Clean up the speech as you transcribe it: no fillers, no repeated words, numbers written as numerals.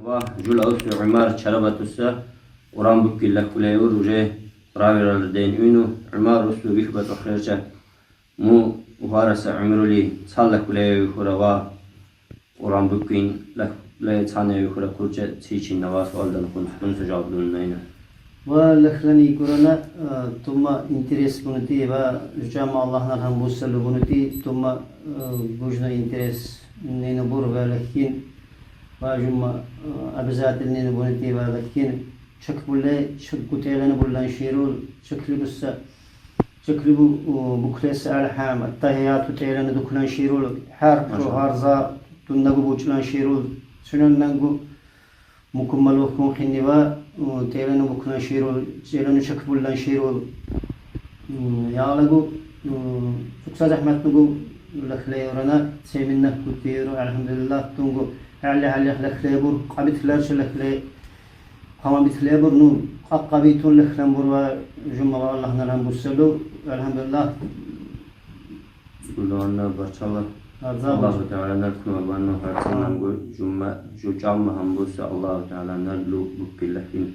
va jul ausu Umar Charabatusa Uran Bukilla Kuleur Uje Raviral Den Unu Umar Usu Vihbat Akhrja Mu Uharasa Umruli Salla Kuleu Hurava Uran Bukin La Tane Hura Kurja Tichin Navas Aldan Kunstun Sujabdun Naina ولخلني كورونا ثم انتريس بنتي وجمع الله نرهم بوسل بنتي ثم بوجنا انتريس نينبور ولكن وجمع أبزات النين بنتي ولكن شك بله شك كتيرنا بلان شيرول شكل بس شكل بكرس الحام التهيات كتيرنا دكنا شيرول حرف وهرزا تنجو بوجنا شيرول شنو نجو مكمل وكم خنوا تيرنا بكنا شيرول تيرنا شك بلان شيرول يعلقو فكسر أحمد نجو لخلي ورنا سيمنا كتيرو الحمد لله تنجو على لخلي بور قبيت لارش لخلي قام بتلابر نو قبيتون لخلي بور وجمع الله نرهم بسلو الحمد لله Kulağına başala Allah-u Teala'nın kulağına harcanan bu cuma hambusu Allah-u Teala'nın luk billahin